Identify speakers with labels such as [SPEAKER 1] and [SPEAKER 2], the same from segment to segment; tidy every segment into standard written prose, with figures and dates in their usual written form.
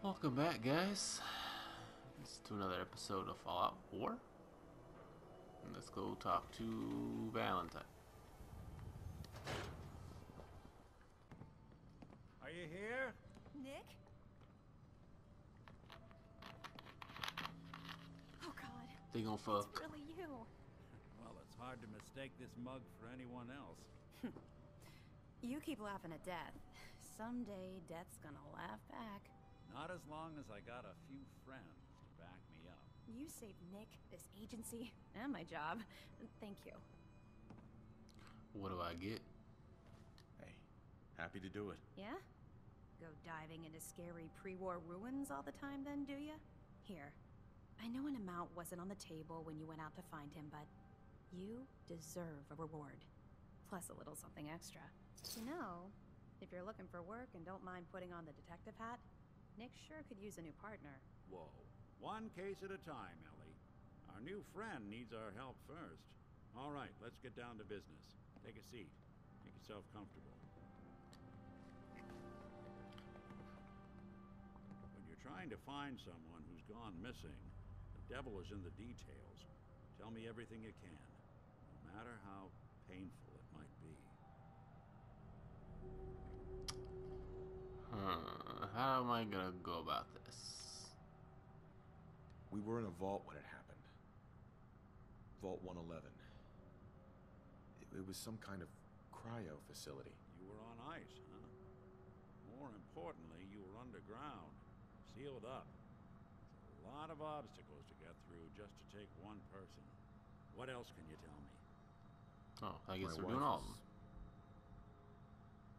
[SPEAKER 1] Welcome back, guys. It's to another episode of Fallout 4. And let's go talk to Valentine.
[SPEAKER 2] Are you here?
[SPEAKER 3] Nick? Oh God.
[SPEAKER 1] They gonna fuck.
[SPEAKER 3] It's really you.
[SPEAKER 2] Well, it's hard to mistake this mug for anyone else.
[SPEAKER 3] You keep laughing at death. Someday, death's gonna laugh back.
[SPEAKER 2] Not as long as I got a few friends to back me up.
[SPEAKER 3] You saved Nick, this agency, and my job. Thank you.
[SPEAKER 1] What do I get?
[SPEAKER 4] Hey, happy to do it.
[SPEAKER 3] Yeah? Go diving into scary pre-war ruins all the time then, do ya? Here. I know an amount wasn't on the table when you went out to find him, but you deserve a reward. Plus a little something extra. You know, if you're looking for work and don't mind putting on the detective hat, Nick sure could use a new partner.
[SPEAKER 2] Whoa. One case at a time, Ellie. Our new friend needs our help first. All right, let's get down to business. Take a seat. Make yourself comfortable. When you're trying to find someone who's gone missing, the devil is in the details. Tell me everything you can, no matter how painful it might be.
[SPEAKER 1] How am I gonna go about this?
[SPEAKER 4] We were in a vault when it happened. Vault 111. It was some kind of cryo facility.
[SPEAKER 2] You were on ice, huh? More importantly, you were underground, sealed up. It's a lot of obstacles to get through just to take one person. What else can you tell me?
[SPEAKER 1] Oh, I guess
[SPEAKER 4] My
[SPEAKER 1] we're doing
[SPEAKER 4] wife
[SPEAKER 1] all of
[SPEAKER 4] was
[SPEAKER 1] them.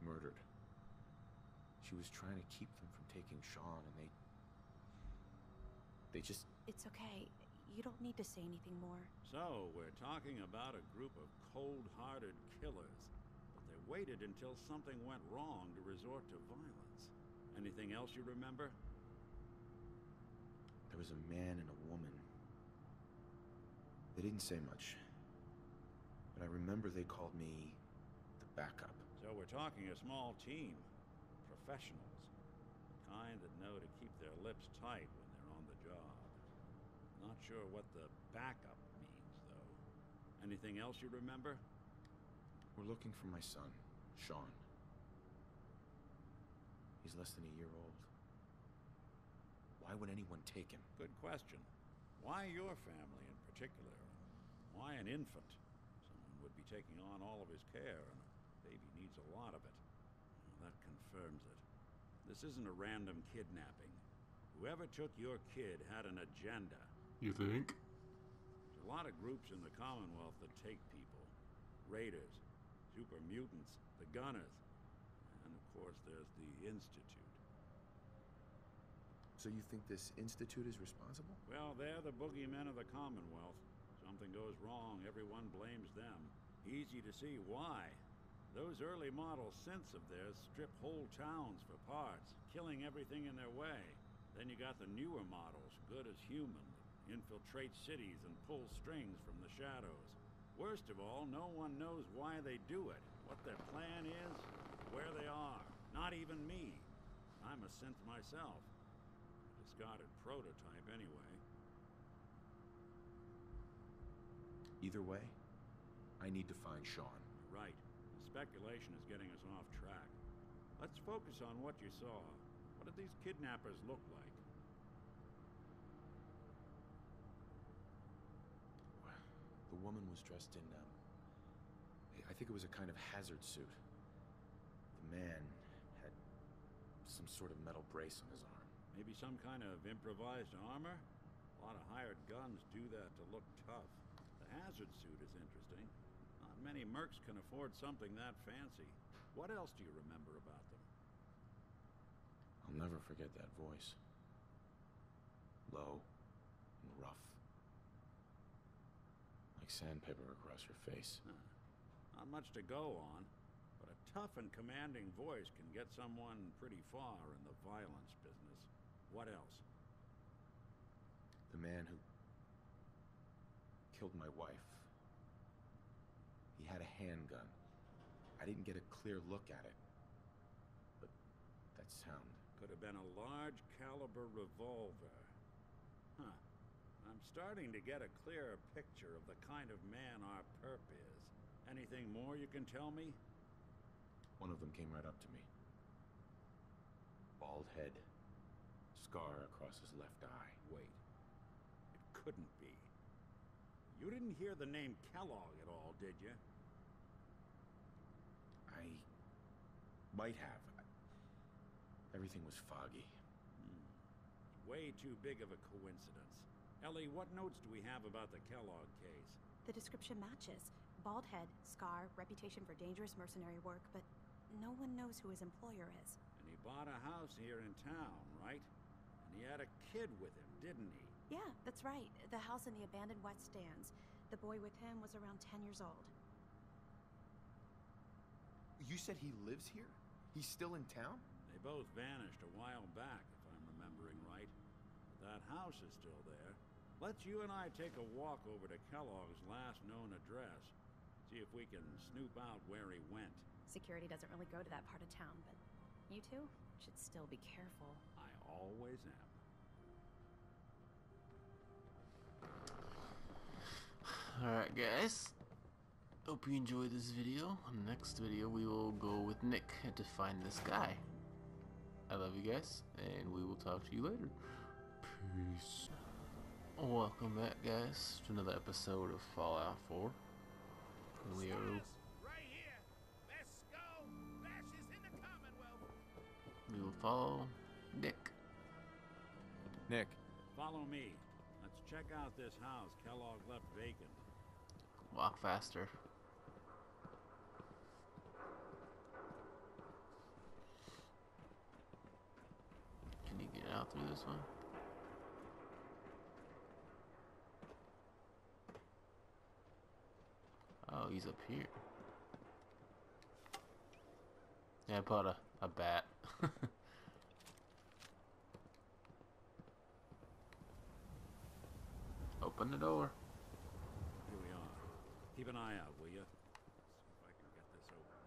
[SPEAKER 4] murdered. She was trying to keep them from taking Sean, and they just...
[SPEAKER 3] It's okay. You don't need to say anything more.
[SPEAKER 2] So, we're talking about a group of cold-hearted killers, but they waited until something went wrong to resort to violence. Anything else you remember?
[SPEAKER 4] There was a man and a woman. They didn't say much, but I remember they called me the backup.
[SPEAKER 2] So we're talking a small team. Professionals. The kind that know to keep their lips tight when they're on the job. Not sure what the backup means, though. Anything else you remember?
[SPEAKER 4] We're looking for my son, Sean. He's less than a year old. Why would anyone take him?
[SPEAKER 2] Good question. Why your family in particular? Why an infant? Someone would be taking on all of his care, and a baby needs a lot of it. Well, that confirms it. This isn't a random kidnapping. Whoever took your kid had an agenda.
[SPEAKER 1] You think?
[SPEAKER 2] There's a lot of groups in the Commonwealth that take people. Raiders, super mutants, the Gunners, and of course there's the Institute.
[SPEAKER 4] So you think this Institute is responsible?
[SPEAKER 2] Well, they're the boogeymen of the Commonwealth. Something goes wrong, everyone blames them. Easy to see why. Those early model synths of theirs strip whole towns for parts, killing everything in their way. Then you got the newer models, good as human, that infiltrate cities and pull strings from the shadows. Worst of all, no one knows why they do it, what their plan is, where they are. Not even me. I'm a synth myself. A discarded prototype anyway.
[SPEAKER 4] Either way, I need to find Sean.
[SPEAKER 2] Right. Speculation is getting us off track. Let's focus on what you saw. What did these kidnappers look like?
[SPEAKER 4] The woman was dressed in, I think it was a kind of hazard suit. The man had some sort of metal brace on his arm.
[SPEAKER 2] Maybe some kind of improvised armor? A lot of hired guns do that to look tough. The hazard suit is interesting. Not many mercs can afford something that fancy. What else do you remember about them?
[SPEAKER 4] I'll never forget that voice. Low and rough. Like sandpaper across your face.
[SPEAKER 2] Not much to go on, but a tough and commanding voice can get someone pretty far in the violence business. What else?
[SPEAKER 4] The man who killed my wife. He had a handgun. I didn't get a clear look at it, but that sound
[SPEAKER 2] Could have been a large caliber revolver. Huh. I'm starting to get a clearer picture of the kind of man our perp is. Anything more you can tell me?
[SPEAKER 4] One of them came right up to me. Bald head. Scar across his left eye.
[SPEAKER 2] Wait. It couldn't be. You didn't hear the name Kellogg at all, did you?
[SPEAKER 4] I might have. Everything was foggy.
[SPEAKER 2] Way too big of a coincidence. Ellie, what notes do we have about the Kellogg case?
[SPEAKER 3] The description matches. Bald head, scar, reputation for dangerous mercenary work, but no one knows who his employer is.
[SPEAKER 2] And he bought a house here in town, right? And he had a kid with him, didn't he?
[SPEAKER 3] Yeah, that's right. The house in the abandoned West Stands. The boy with him was around 10 years old.
[SPEAKER 4] You said he lives here? He's still in town?
[SPEAKER 2] They both vanished a while back, if I'm remembering right. But that house is still there. Let's you and I take a walk over to Kellogg's last known address. See if we can snoop out where he went.
[SPEAKER 3] Security doesn't really go to that part of town, but you two should still be careful.
[SPEAKER 2] I always am.
[SPEAKER 1] Alright guys, hope you enjoyed this video. In the next video we will go with Nick to find this guy. I love you guys, and we will talk to you later. Peace. Welcome back guys to another episode of Fallout 4. And we are...
[SPEAKER 2] Right here. Let's go. Fascists in the Commonwealth.
[SPEAKER 1] We will follow Nick.
[SPEAKER 4] Nick.
[SPEAKER 2] Follow me. Let's check out this house Kellogg left vacant.
[SPEAKER 1] Walk faster. Can you get out through this one? Oh, he's up here. Yeah, I bought a bat. Open the door.
[SPEAKER 2] Here we are. Keep an eye out, will you? See if I can get this open.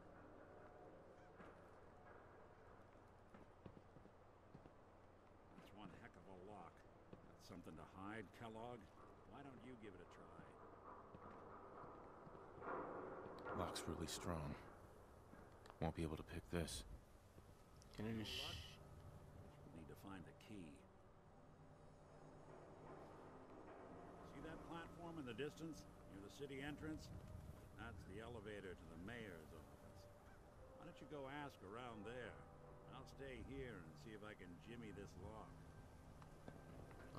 [SPEAKER 2] That's one heck of a lock. Got something to hide, Kellogg? Why don't you give it a try?
[SPEAKER 4] Lock's really strong. Won't be able to pick this.
[SPEAKER 1] Can I just...
[SPEAKER 2] We'll need to find the key. See that platform in the distance, near the city entrance? That's the elevator to the mayor's office. Why don't you go ask around there? I'll stay here and see if I can jimmy this lock.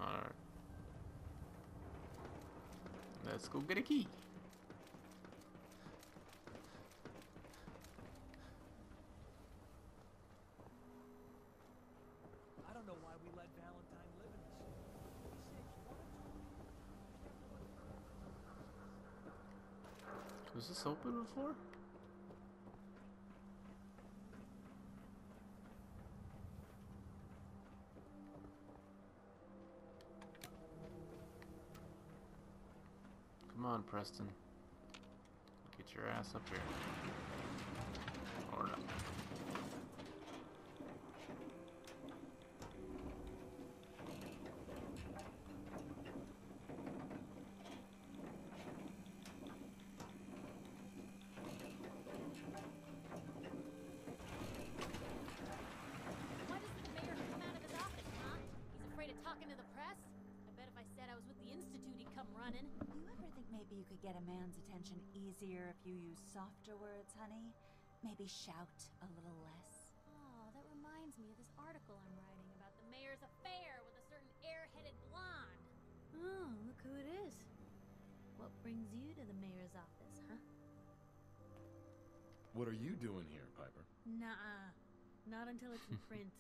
[SPEAKER 1] Alright. Let's go get a key.
[SPEAKER 5] I don't know why we let Valentine live in this.
[SPEAKER 1] Was this open before? Come on, Preston. Get your ass up here. Or not.
[SPEAKER 6] Why doesn't the mayor come out of his office, huh? He's afraid of talking to the press? I bet if I said I was with the Institute, he'd come running.
[SPEAKER 7] You ever think maybe you could get a man's attention easier if you use softer words, honey? Maybe shout a little less.
[SPEAKER 6] Oh, that reminds me of this article I'm writing about the mayor's affair with a certain air-headed blonde. Oh, look who it is. What brings you to the mayor's office, huh?
[SPEAKER 4] What are you doing here, Piper?
[SPEAKER 6] Nuh-uh. Not until it's in print.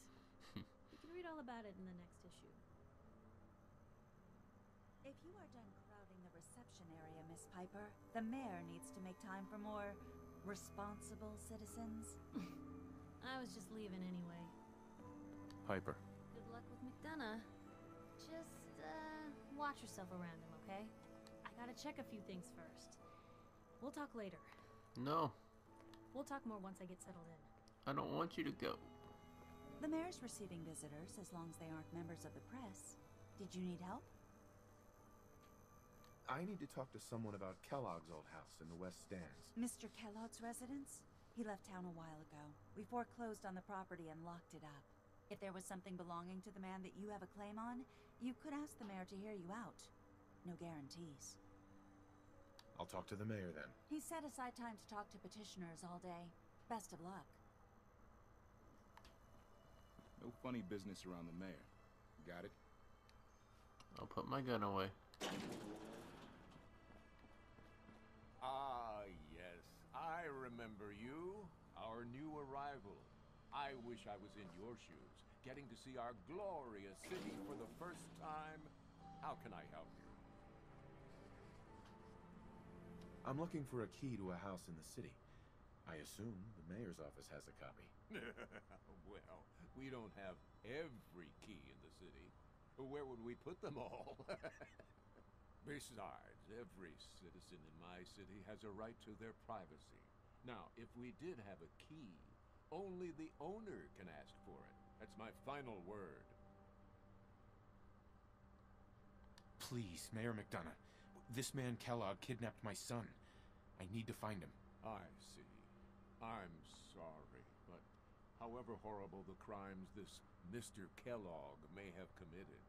[SPEAKER 6] You can read all about it in the next issue.
[SPEAKER 7] If you are done crowding the reception area, Miss Piper, the mayor needs to make time for more responsible citizens.
[SPEAKER 6] I was just leaving anyway.
[SPEAKER 4] Piper.
[SPEAKER 6] Good luck with McDonough. Just, watch yourself around him, okay? I gotta check a few things first. We'll talk later.
[SPEAKER 1] No,
[SPEAKER 6] We'll talk more once I get settled in.
[SPEAKER 1] I don't want you to go.
[SPEAKER 7] The mayor's receiving visitors as long as they aren't members of the press. Did you need help?
[SPEAKER 4] I need to talk to someone about Kellogg's old house in the West Stands.
[SPEAKER 7] Mr. Kellogg's residence? He left town a while ago. We foreclosed on the property and locked it up. If there was something belonging to the man that you have a claim on, you could ask the mayor to hear you out. No guarantees.
[SPEAKER 4] I'll talk to the mayor then.
[SPEAKER 7] He set aside time to talk to petitioners all day. Best of luck.
[SPEAKER 8] No funny business around the mayor. Got it?
[SPEAKER 1] I'll put my gun away.
[SPEAKER 9] Ah, yes. I remember you. Our new arrival. I wish I was in your shoes, getting to see our glorious city for the first time. How can I help you?
[SPEAKER 4] I'm looking for a key to a house in the city. I assume the mayor's office has a copy.
[SPEAKER 9] Well, we don't have every key in the city. Where would we put them all? Besides, every citizen in my city has a right to their privacy. Now, if we did have a key, only the owner can ask for it. That's my final word.
[SPEAKER 4] Please, Mayor McDonough. This man Kellogg kidnapped my son. I need to find him.
[SPEAKER 9] I see. I'm sorry, but however horrible the crimes this Mr. Kellogg may have committed,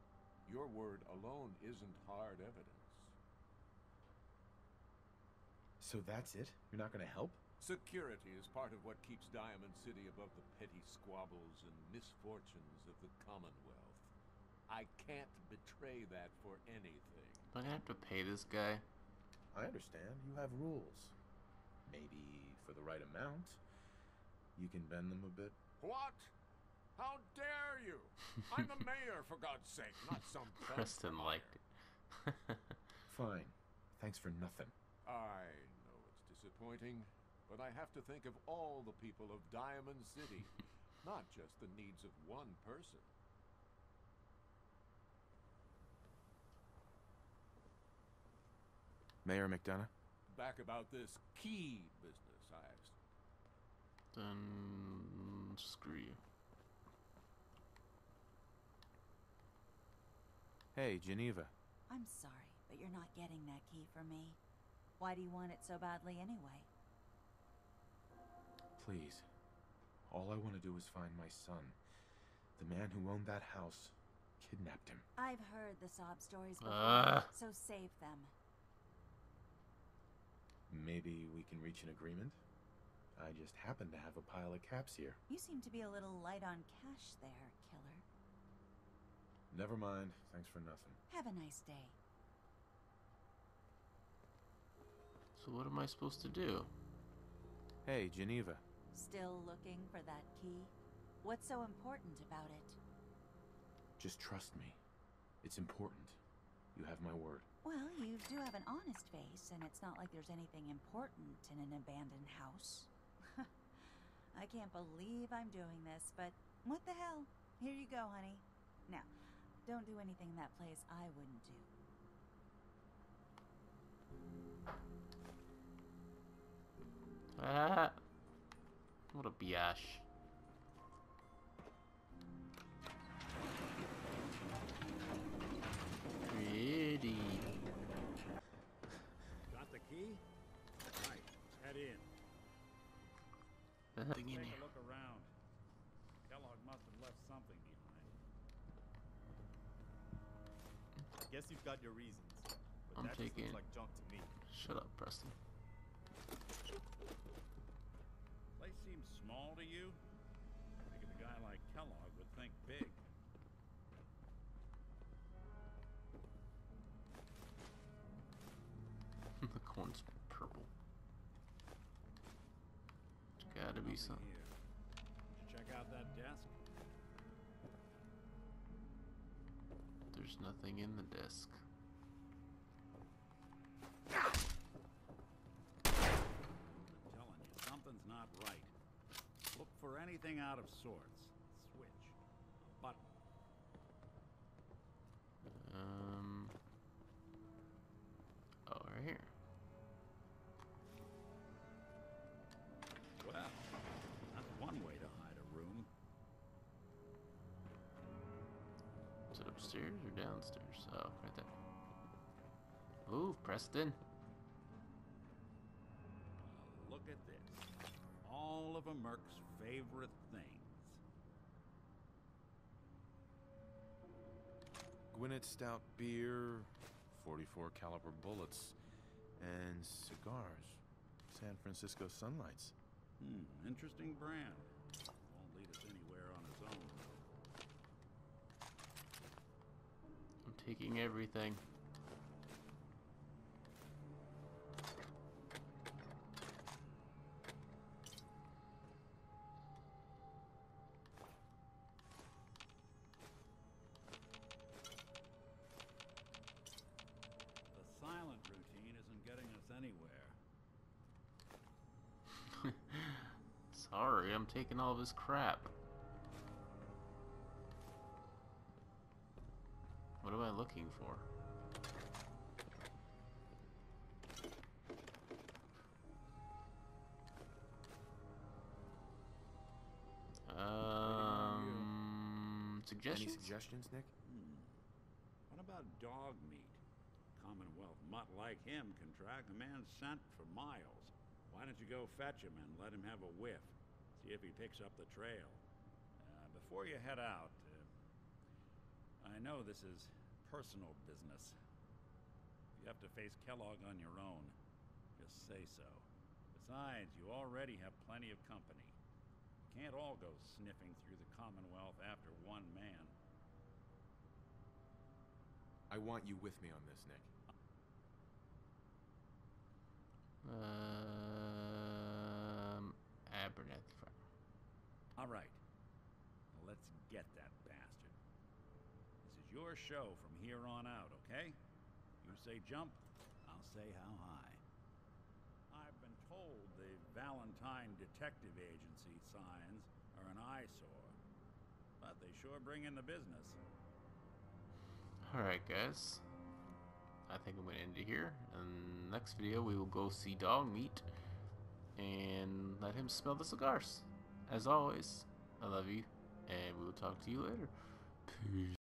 [SPEAKER 9] your word alone isn't hard evidence.
[SPEAKER 4] So that's it? You're not gonna help?
[SPEAKER 9] Security is part of what keeps Diamond City above the petty squabbles and misfortunes of the Commonwealth. I can't betray that for anything.
[SPEAKER 1] Am I gonna have to pay this guy?
[SPEAKER 4] I understand. You have rules. Maybe for the right amount, you can bend them a bit.
[SPEAKER 9] What? How dare you? I'm the mayor, for God's sake, not some
[SPEAKER 1] Preston liked it.
[SPEAKER 4] Fine. Thanks for nothing.
[SPEAKER 9] I know it's disappointing, but I have to think of all the people of Diamond City, not just the needs of one person.
[SPEAKER 4] Mayor McDonough?
[SPEAKER 9] Back about this key business I asked.
[SPEAKER 1] Then screw you.
[SPEAKER 4] Hey, Geneva.
[SPEAKER 7] I'm sorry, but you're not getting that key for me. Why do you want it so badly anyway?
[SPEAKER 4] Please. All I want to do is find my son. The man who owned that house kidnapped him.
[SPEAKER 7] I've heard the sob stories before, so save them.
[SPEAKER 4] Maybe we can reach an agreement? I just happen to have a pile of caps here.
[SPEAKER 7] You seem to be a little light on cash there, killer.
[SPEAKER 4] Never mind. Thanks for nothing.
[SPEAKER 7] Have a nice day.
[SPEAKER 1] So what am I supposed to do?
[SPEAKER 4] Hey, Geneva.
[SPEAKER 7] Still looking for that key? What's so important about it?
[SPEAKER 4] Just trust me. It's important. You have my word.
[SPEAKER 7] Well, you do have an honest face, and it's not like there's anything important in an abandoned house. I can't believe I'm doing this, but what the hell? Here you go, honey. Now, don't do anything in that place I wouldn't do.
[SPEAKER 1] Ah! What a biatch. Pretty.
[SPEAKER 2] Got the key? Right, let's head in.
[SPEAKER 1] Nothing in
[SPEAKER 2] Take
[SPEAKER 1] here.
[SPEAKER 2] a look around. Kellogg must have left something behind.
[SPEAKER 10] I guess you've got your reasons, but
[SPEAKER 1] I'm
[SPEAKER 10] that just
[SPEAKER 1] taking-
[SPEAKER 10] looks like junk to me.
[SPEAKER 1] Shut up, Preston.
[SPEAKER 2] Place seems small to you? I figured a guy like Kellogg would think big.
[SPEAKER 1] The corn's purple. There's gotta be something.
[SPEAKER 2] Here. Did you check out that desk?
[SPEAKER 1] There's nothing in the desk.
[SPEAKER 2] I'm telling you, something's not right. Look for anything out of sorts. Switch. A button.
[SPEAKER 1] Oh, right here.
[SPEAKER 2] Well, that's one way to hide a room.
[SPEAKER 1] Is it upstairs or downstairs? Oh, right there. Ooh, Preston.
[SPEAKER 2] Look at this. All of a Merc's favorite things.
[SPEAKER 4] Gwinnett Stout beer, 44 caliber bullets, and cigars. San Francisco Sunlights.
[SPEAKER 2] Interesting brand. Won't lead us anywhere on its own.
[SPEAKER 1] I'm taking everything.
[SPEAKER 2] The silent routine isn't getting us anywhere.
[SPEAKER 1] Sorry, I'm taking all of his crap. What am I looking for? Suggestions?
[SPEAKER 4] Any suggestions, Nick?
[SPEAKER 2] What about dog meat? Commonwealth mutt like him can track a man's scent for miles. Why don't you go fetch him and let him have a whiff? See if he picks up the trail. Before you head out, I know this is personal business. If you have to face Kellogg on your own, just say so. Besides, you already have plenty of company. You can't all go sniffing through the Commonwealth after one man.
[SPEAKER 4] I want you with me on this, Nick.
[SPEAKER 1] Abernathy Farm.
[SPEAKER 2] All right. Let's get that bastard. This is your show from here on out, okay? You say jump, I'll say how high. I've been told the Valentine Detective Agency signs are an eyesore, but they sure bring in the business.
[SPEAKER 1] Alright, guys. I think I'm going to end it here. In the next video, we will go see Dog Meat and let him smell the cigars. As always, I love you, and we will talk to you later. Peace.